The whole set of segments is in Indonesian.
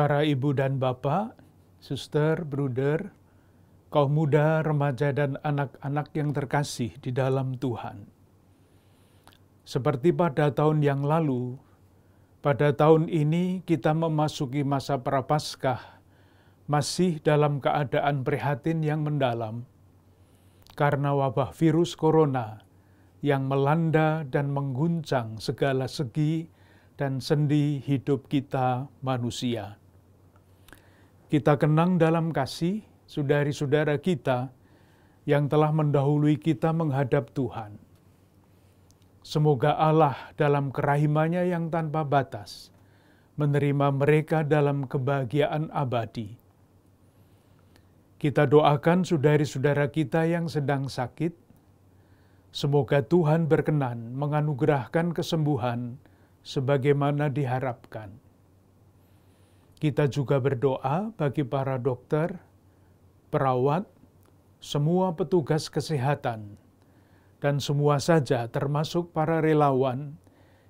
Para ibu dan bapak, suster, bruder, kaum muda, remaja, dan anak-anak yang terkasih di dalam Tuhan. Seperti pada tahun yang lalu, pada tahun ini kita memasuki masa Prapaskah, masih dalam keadaan prihatin yang mendalam, karena wabah virus corona yang melanda dan mengguncang segala segi dan sendi hidup kita manusia. Kita kenang dalam kasih saudari-saudara kita yang telah mendahului kita menghadap Tuhan. Semoga Allah dalam kerahimannya yang tanpa batas menerima mereka dalam kebahagiaan abadi. Kita doakan saudari-saudara kita yang sedang sakit, semoga Tuhan berkenan menganugerahkan kesembuhan sebagaimana diharapkan. Kita juga berdoa bagi para dokter, perawat, semua petugas kesehatan, dan semua saja termasuk para relawan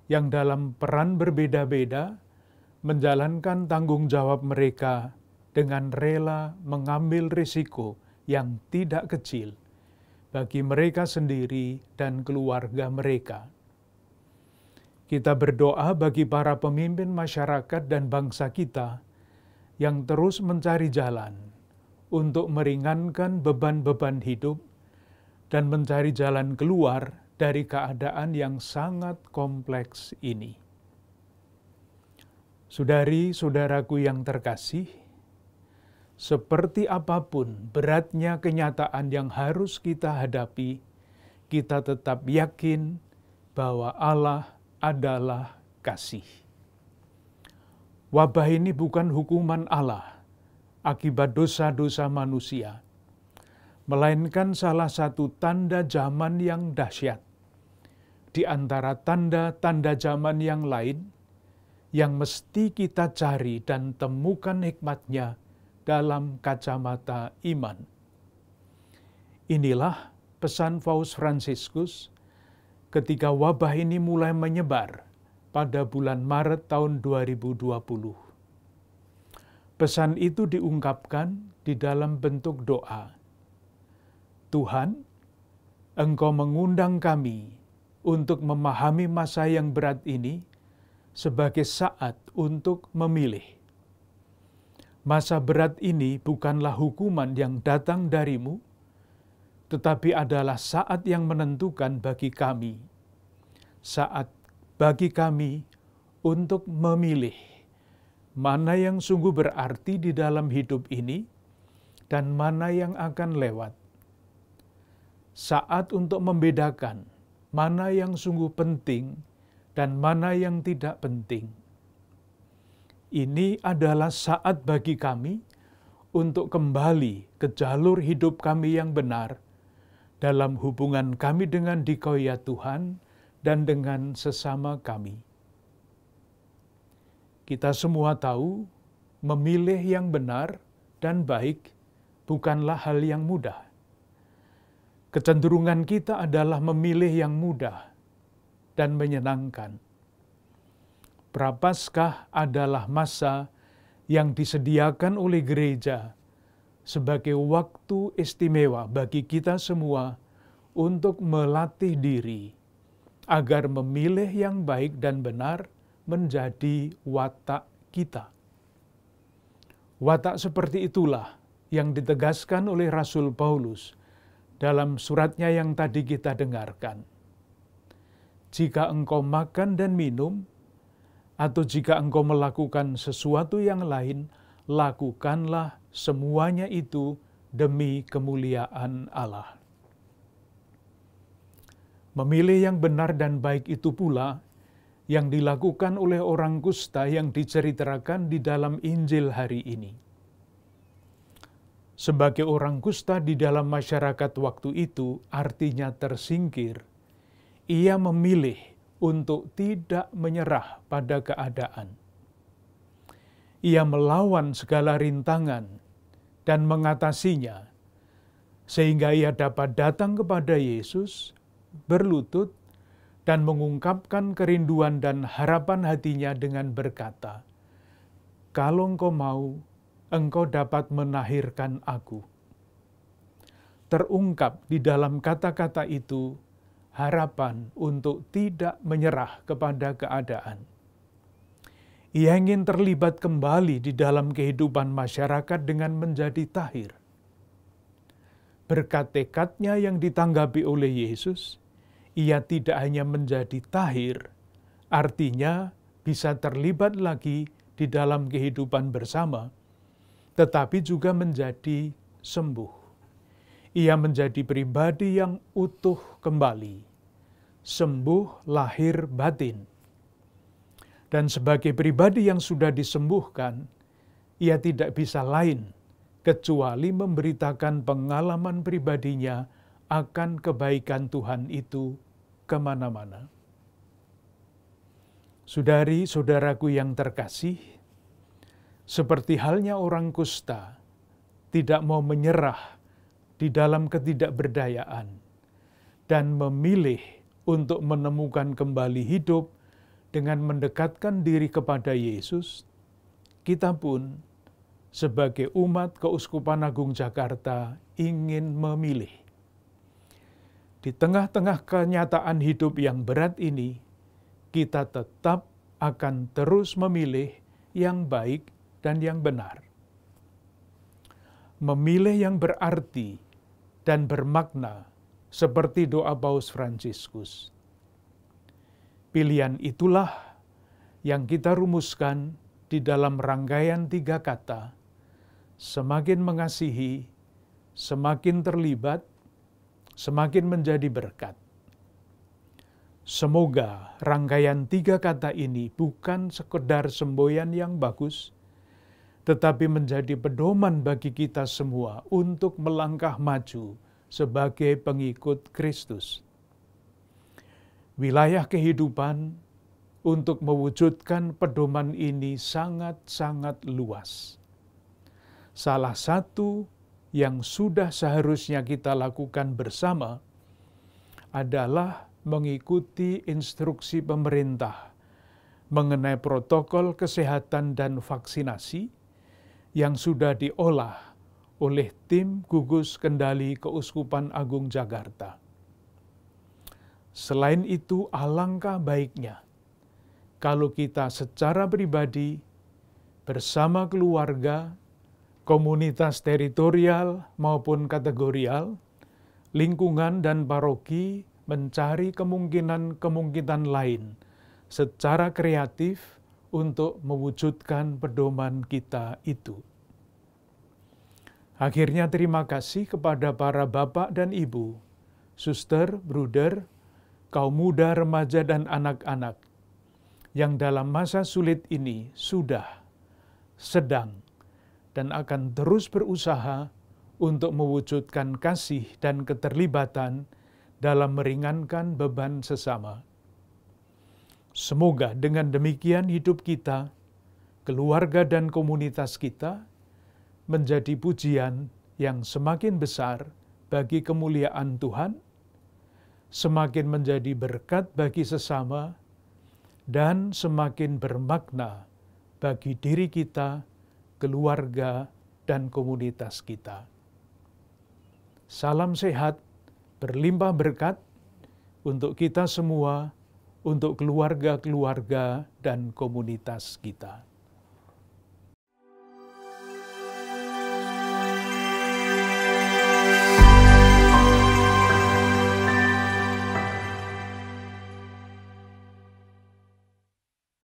yang dalam peran berbeda-beda menjalankan tanggung jawab mereka dengan rela mengambil risiko yang tidak kecil bagi mereka sendiri dan keluarga mereka. Kita berdoa bagi para pemimpin masyarakat dan bangsa kita yang terus mencari jalan untuk meringankan beban-beban hidup dan mencari jalan keluar dari keadaan yang sangat kompleks ini. Saudari-saudaraku yang terkasih, seperti apapun beratnya kenyataan yang harus kita hadapi, kita tetap yakin bahwa Allah adalah kasih. Wabah ini bukan hukuman Allah akibat dosa-dosa manusia, melainkan salah satu tanda zaman yang dahsyat di antara tanda-tanda zaman yang lain yang mesti kita cari dan temukan hikmatnya dalam kacamata iman. Inilah pesan Paus Fransiskus ketika wabah ini mulai menyebar pada bulan Maret tahun 2020. Pesan itu diungkapkan di dalam bentuk doa. Tuhan, Engkau mengundang kami untuk memahami masa yang berat ini sebagai saat untuk memilih. Masa berat ini bukanlah hukuman yang datang darimu, tetapi adalah saat yang menentukan bagi kami. Saat bagi kami untuk memilih mana yang sungguh berarti di dalam hidup ini dan mana yang akan lewat. Saat untuk membedakan mana yang sungguh penting dan mana yang tidak penting. Ini adalah saat bagi kami untuk kembali ke jalur hidup kami yang benar dalam hubungan kami dengan dikau ya Tuhan dan dengan sesama kami. Kita semua tahu memilih yang benar dan baik bukanlah hal yang mudah. Kecenderungan kita adalah memilih yang mudah dan menyenangkan. Prapaskah adalah masa yang disediakan oleh gereja sebagai waktu istimewa bagi kita semua untuk melatih diri agar memilih yang baik dan benar menjadi watak kita. Watak seperti itulah yang ditegaskan oleh Rasul Paulus dalam suratnya yang tadi kita dengarkan. Jika engkau makan dan minum, atau jika engkau melakukan sesuatu yang lain, lakukanlah semuanya itu demi kemuliaan Allah. Memilih yang benar dan baik itu pula yang dilakukan oleh orang kusta yang diceritakan di dalam Injil hari ini. Sebagai orang kusta di dalam masyarakat waktu itu artinya tersingkir, ia memilih untuk tidak menyerah pada keadaan. Ia melawan segala rintangan dan mengatasinya, sehingga ia dapat datang kepada Yesus, berlutut, dan mengungkapkan kerinduan dan harapan hatinya dengan berkata, kalau engkau mau, engkau dapat menahirkan aku. Terungkap di dalam kata-kata itu harapan untuk tidak menyerah kepada keadaan. Ia ingin terlibat kembali di dalam kehidupan masyarakat dengan menjadi tahir. Berkat tekadnya yang ditanggapi oleh Yesus, ia tidak hanya menjadi tahir, artinya bisa terlibat lagi di dalam kehidupan bersama, tetapi juga menjadi sembuh. Ia menjadi pribadi yang utuh kembali, sembuh lahir batin. Dan sebagai pribadi yang sudah disembuhkan, ia tidak bisa lain kecuali memberitakan pengalaman pribadinya akan kebaikan Tuhan itu kemana-mana. Saudari-saudaraku yang terkasih, seperti halnya orang kusta, tidak mau menyerah di dalam ketidakberdayaan dan memilih untuk menemukan kembali hidup dengan mendekatkan diri kepada Yesus, kita pun sebagai umat Keuskupan Agung Jakarta ingin memilih. Di tengah-tengah kenyataan hidup yang berat ini, kita tetap akan terus memilih yang baik dan yang benar. Memilih yang berarti dan bermakna seperti doa Paus Fransiskus. Pilihan itulah yang kita rumuskan di dalam rangkaian 3 kata, semakin mengasihi, semakin terlibat, semakin menjadi berkat. Semoga rangkaian 3 kata ini bukan sekedar semboyan yang bagus, tetapi menjadi pedoman bagi kita semua untuk melangkah maju sebagai pengikut Kristus. Wilayah kehidupan untuk mewujudkan pedoman ini sangat-sangat luas. Salah satu yang sudah seharusnya kita lakukan bersama adalah mengikuti instruksi pemerintah mengenai protokol kesehatan dan vaksinasi yang sudah diolah oleh tim gugus kendali Keuskupan Agung Jakarta. Selain itu, alangkah baiknya kalau kita secara pribadi, bersama keluarga, komunitas teritorial maupun kategorial, lingkungan dan paroki mencari kemungkinan-kemungkinan lain secara kreatif untuk mewujudkan pedoman kita itu. Akhirnya terima kasih kepada para bapak dan ibu, suster, bruder, kaum muda, remaja, dan anak-anak yang dalam masa sulit ini sudah, sedang, dan akan terus berusaha untuk mewujudkan kasih dan keterlibatan dalam meringankan beban sesama. Semoga dengan demikian hidup kita, keluarga dan komunitas kita menjadi pujian yang semakin besar bagi kemuliaan Tuhan, semakin menjadi berkat bagi sesama, dan semakin bermakna bagi diri kita, keluarga, dan komunitas kita. Salam sehat, berlimpah berkat untuk kita semua, untuk keluarga-keluarga dan komunitas kita.